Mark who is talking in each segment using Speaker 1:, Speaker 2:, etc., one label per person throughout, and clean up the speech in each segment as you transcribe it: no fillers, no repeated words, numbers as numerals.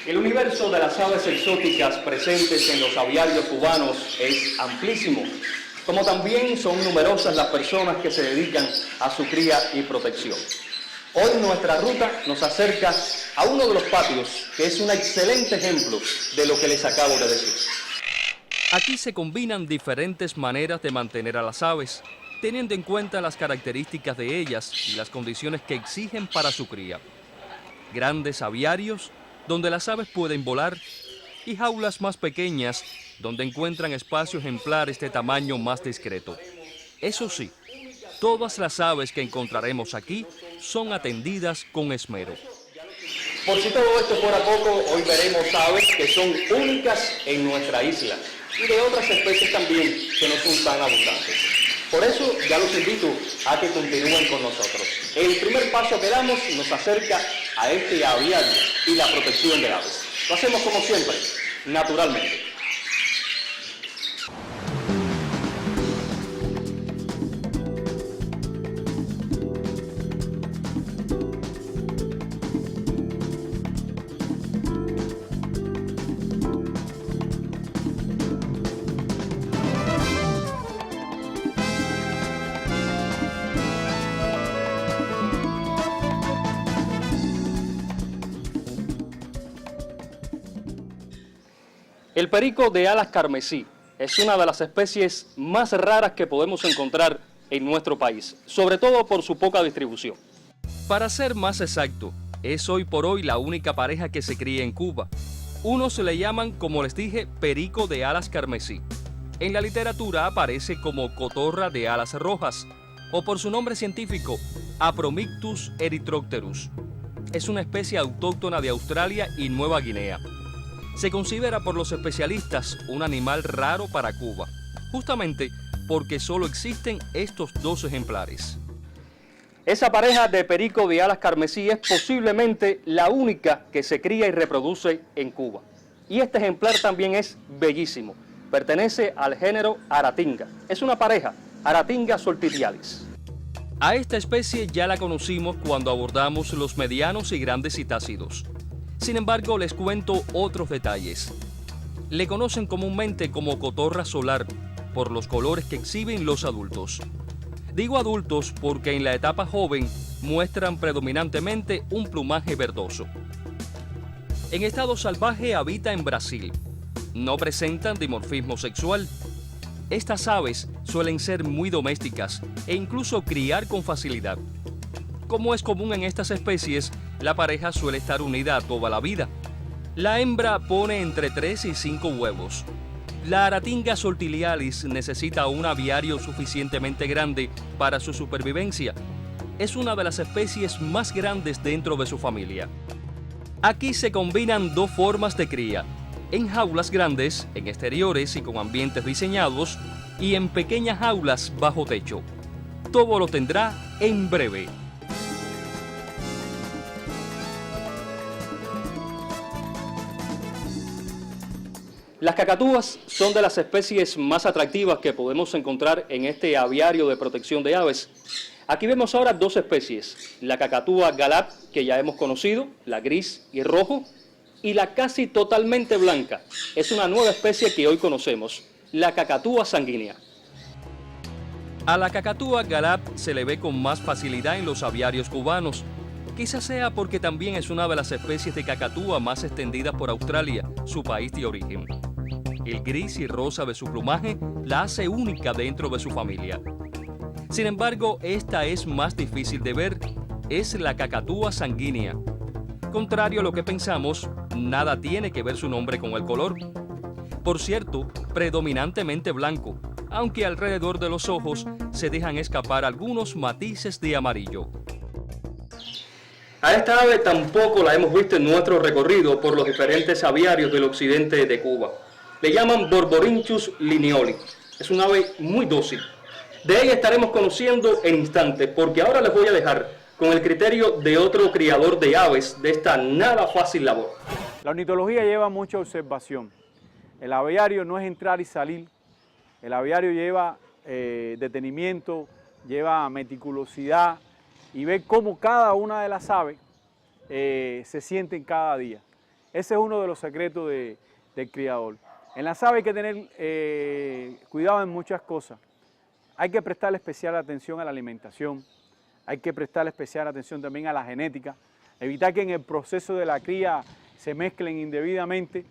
Speaker 1: El universo de las aves exóticas presentes en los aviarios cubanos es amplísimo, como también son numerosas las personas que se dedican a su cría y protección. Hoy nuestra ruta nos acerca a uno de los patios, que es un excelente ejemplo de lo que les acabo de decir.
Speaker 2: Aquí se combinan diferentes maneras de mantener a las aves, teniendo en cuenta las características de ellas y las condiciones que exigen para su cría. Grandes aviarios, donde las aves pueden volar, y jaulas más pequeñas, donde encuentran espacios ejemplares de tamaño más discreto. Eso sí, todas las aves que encontraremos aquí son atendidas con esmero.
Speaker 1: Por si todo esto fuera poco, hoy veremos aves que son únicas en nuestra isla y de otras especies también que no son tan abundantes. Por eso ya los invito a que continúen con nosotros. El primer paso que damos nos acerca a este aviario y la protección de aves. Lo hacemos como siempre, naturalmente. El perico de alas carmesí es una de las especies más raras que podemos encontrar en nuestro país, sobre todo por su poca distribución.
Speaker 2: Para ser más exacto, es hoy por hoy la única pareja que se cría en Cuba. Unos se le llaman, como les dije, perico de alas carmesí. En la literatura aparece como cotorra de alas rojas, o por su nombre científico, Apromictus erythrocterus. Es una especie autóctona de Australia y Nueva Guinea. Se considera por los especialistas un animal raro para Cuba, justamente porque solo existen estos dos ejemplares.
Speaker 1: Esa pareja de perico de alas carmesí es posiblemente la única que se cría y reproduce en Cuba. Y este ejemplar también es bellísimo. Pertenece al género Aratinga. Es una pareja, Aratinga soltitialis.
Speaker 2: A esta especie ya la conocimos cuando abordamos los medianos y grandes citácidos. Sin embargo, les cuento otros detalles. Le conocen comúnmente como cotorra solar por los colores que exhiben los adultos. Digo adultos porque en la etapa joven muestran predominantemente un plumaje verdoso. En estado salvaje habita en Brasil. No presentan dimorfismo sexual. Estas aves suelen ser muy domésticas e incluso criar con facilidad. Como es común en estas especies, la pareja suele estar unida toda la vida. La hembra pone entre 3 y 5 huevos. La Aratinga soltitialis necesita un aviario suficientemente grande para su supervivencia. Es una de las especies más grandes dentro de su familia. Aquí se combinan dos formas de cría: en jaulas grandes, en exteriores y con ambientes diseñados, y en pequeñas jaulas bajo techo. Todo lo tendrá en breve.
Speaker 1: Las cacatúas son de las especies más atractivas que podemos encontrar en este aviario de protección de aves. Aquí vemos ahora dos especies, la cacatúa galap, que ya hemos conocido, la gris y rojo, y la casi totalmente blanca. Es una nueva especie que hoy conocemos, la cacatúa sanguínea.
Speaker 2: A la cacatúa galap se le ve con más facilidad en los aviarios cubanos. Quizás sea porque también es una de las especies de cacatúa más extendidas por Australia, su país de origen. El gris y rosa de su plumaje la hace única dentro de su familia. Sin embargo, esta es más difícil de ver, es la cacatúa sanguínea. Contrario a lo que pensamos, nada tiene que ver su nombre con el color. Por cierto, predominantemente blanco, aunque alrededor de los ojos se dejan escapar algunos matices de amarillo.
Speaker 1: A esta ave tampoco la hemos visto en nuestro recorrido por los diferentes aviarios del occidente de Cuba. Le llaman Borborynchus lineoli. Es un ave muy dócil. De ella estaremos conociendo en instantes, porque ahora les voy a dejar con el criterio de otro criador de aves de esta nada fácil labor.
Speaker 3: La ornitología lleva mucha observación. El aviario no es entrar y salir. El aviario lleva detenimiento, lleva meticulosidad y ver cómo cada una de las aves se sienten cada día. Ese es uno de los secretos del criador. En las aves hay que tener cuidado en muchas cosas. Hay que prestarle especial atención a la alimentación, hay que prestarle especial atención también a la genética, evitar que en el proceso de la cría se mezclen indebidamente,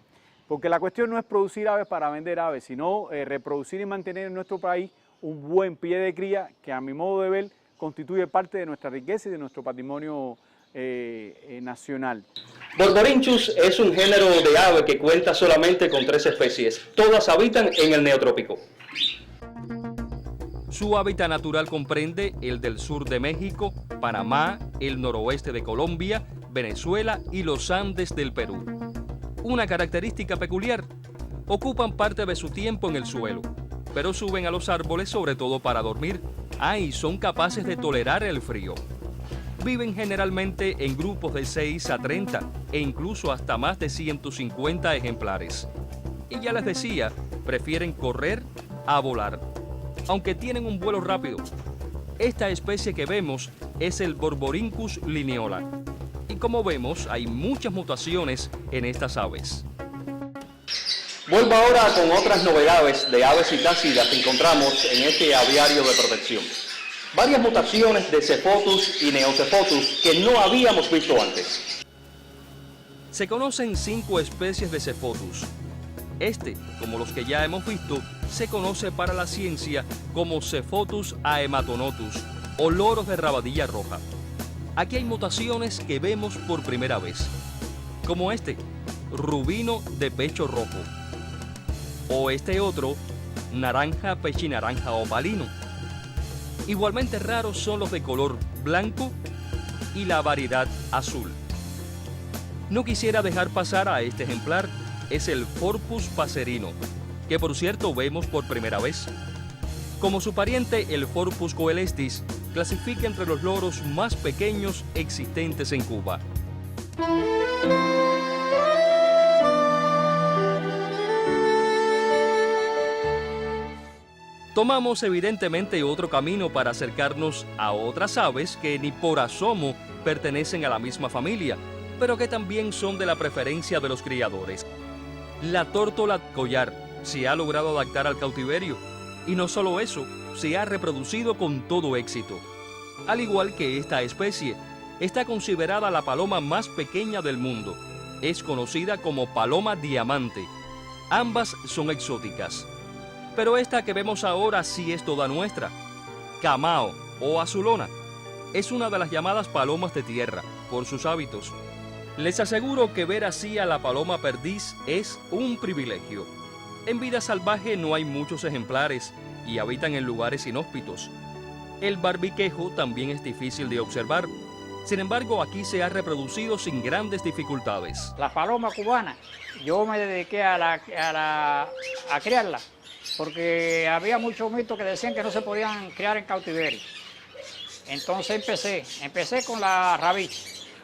Speaker 3: porque la cuestión no es producir aves para vender aves, sino reproducir y mantener en nuestro país un buen pie de cría que, a mi modo de ver, constituye parte de nuestra riqueza y de nuestro patrimonio nacional.
Speaker 1: Borborynchus es un género de ave que cuenta solamente con 3 especies. Todas habitan en el neotrópico.
Speaker 2: Su hábitat natural comprende el del sur de México, Panamá, el noroeste de Colombia, Venezuela y los Andes del Perú. Una característica peculiar: ocupan parte de su tiempo en el suelo, pero suben a los árboles sobre todo para dormir. Y son capaces de tolerar el frío. Viven generalmente en grupos de 6 a 30 e incluso hasta más de 150 ejemplares. Y ya les decía, prefieren correr a volar, aunque tienen un vuelo rápido. Esta especie que vemos es el Borborynchus lineola. Y como vemos, hay muchas mutaciones en estas aves.
Speaker 1: Vuelvo ahora con otras novedades de aves citácidas que encontramos en este aviario de protección. Varias mutaciones de Cephotus y Neocephotus que no habíamos visto antes.
Speaker 2: Se conocen 5 especies de Cephotus. Este, como los que ya hemos visto, se conoce para la ciencia como Cephotus aematonotus o loros de rabadilla roja. Aquí hay mutaciones que vemos por primera vez, como este, rubino de pecho rojo, o este otro, naranja pechinaranja opalino. Igualmente raros son los de color blanco y la variedad azul. No quisiera dejar pasar a este ejemplar, es el Phorpus passerino, que por cierto vemos por primera vez. Como su pariente, el Phorpus coelestis, clasifica entre los loros más pequeños existentes en Cuba. Tomamos evidentemente otro camino para acercarnos a otras aves que ni por asomo pertenecen a la misma familia, pero que también son de la preferencia de los criadores. La tórtola collar se ha logrado adaptar al cautiverio, y no solo eso, se ha reproducido con todo éxito. Al igual que esta especie, está considerada la paloma más pequeña del mundo. Es conocida como paloma diamante. Ambas son exóticas. Pero esta que vemos ahora sí es toda nuestra. Camao o azulona es una de las llamadas palomas de tierra por sus hábitos. Les aseguro que ver así a la paloma perdiz es un privilegio. En vida salvaje no hay muchos ejemplares y habitan en lugares inhóspitos. El barbiquejo también es difícil de observar. Sin embargo, aquí se ha reproducido sin grandes dificultades.
Speaker 4: La paloma cubana, yo me dediqué a criarla, porque había muchos mitos que decían que no se podían criar en cautiverio. Entonces empecé con la rabicha,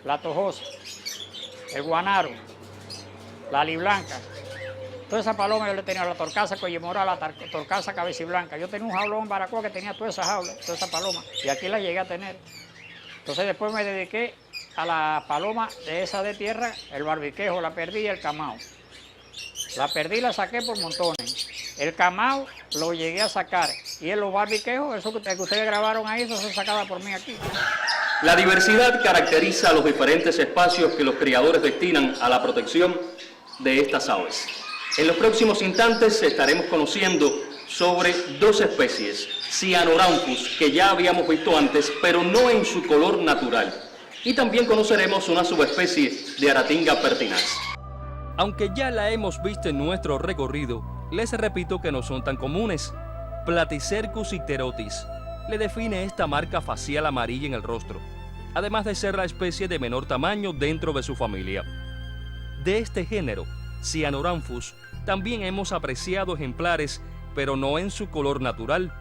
Speaker 4: la tojosa, el guanaro, la aliblanca. Toda esa paloma yo le tenía, la torcaza coyemora, la torcaza cabeciblanca. Yo tenía un jaulón baracoa que tenía toda esa jaula, toda esa paloma, y aquí la llegué a tener. Entonces después me dediqué a la paloma de esa de tierra, el barbiquejo, la perdí y el camao. La perdí y la saqué por montones. El camao lo llegué a sacar. Y en los barbiquejos, eso que ustedes grabaron ahí, eso se sacaba por mí aquí.
Speaker 1: La diversidad caracteriza los diferentes espacios que los criadores destinan a la protección de estas aves. En los próximos instantes estaremos conociendo sobre 2 especies, Cyanurhamphus, que ya habíamos visto antes, pero no en su color natural. Y también conoceremos una subespecie de Aratinga pertinaz.
Speaker 2: Aunque ya la hemos visto en nuestro recorrido, les repito que no son tan comunes. Platycercus icterotis le define esta marca facial amarilla en el rostro, además de ser la especie de menor tamaño dentro de su familia. De este género, Cyanurhamphus, también hemos apreciado ejemplares, pero no en su color natural.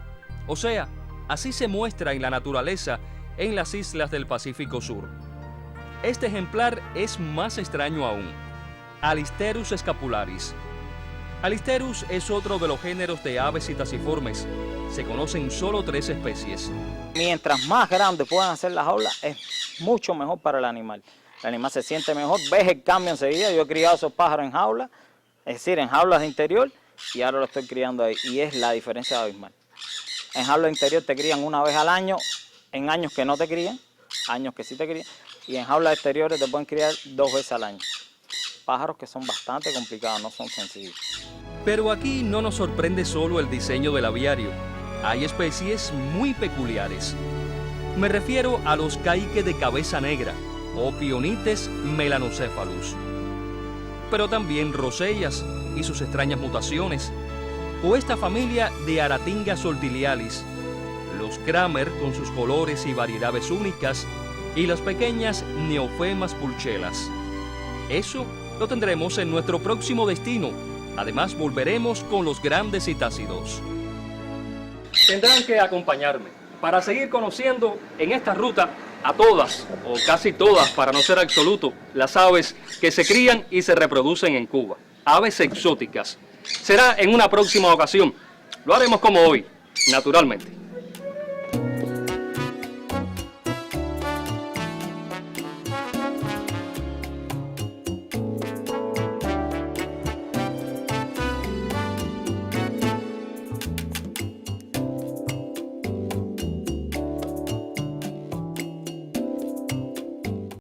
Speaker 2: O sea, así se muestra en la naturaleza en las islas del Pacífico Sur. Este ejemplar es más extraño aún. Alisterus scapularis. Alisterus es otro de los géneros de aves citaciformes. Se conocen solo 3 especies.
Speaker 5: Mientras más grandes puedan hacer las jaulas, es mucho mejor para el animal. el animal se siente mejor, ves el cambio enseguida. Yo he criado esos pájaros en jaulas, es decir, en jaulas de interior, y ahora lo estoy criando ahí, y es la diferencia abismal. En jaulas de interior te crían una vez al año, en años que no te crían, años que sí te crían, y en jaulas exteriores te pueden criar 2 veces al año. Pájaros que son bastante complicados, no son sencillos.
Speaker 2: Pero aquí no nos sorprende solo el diseño del aviario. Hay especies muy peculiares. Me refiero a los caiques de cabeza negra, Ophionites melanocephalus. Pero también rosellas y sus extrañas mutaciones, o esta familia de Aratinga soldilialis, los Kramer con sus colores y variedades únicas, y las pequeñas Neophemas pulchelas. Eso lo tendremos en nuestro próximo destino. Además, volveremos con los grandes citácidos. Tendrán que acompañarme para seguir conociendo en esta ruta a todas, o casi todas, para no ser absoluto, las aves que se crían y se reproducen en Cuba. Aves exóticas. Será en una próxima ocasión. Lo haremos como hoy, naturalmente.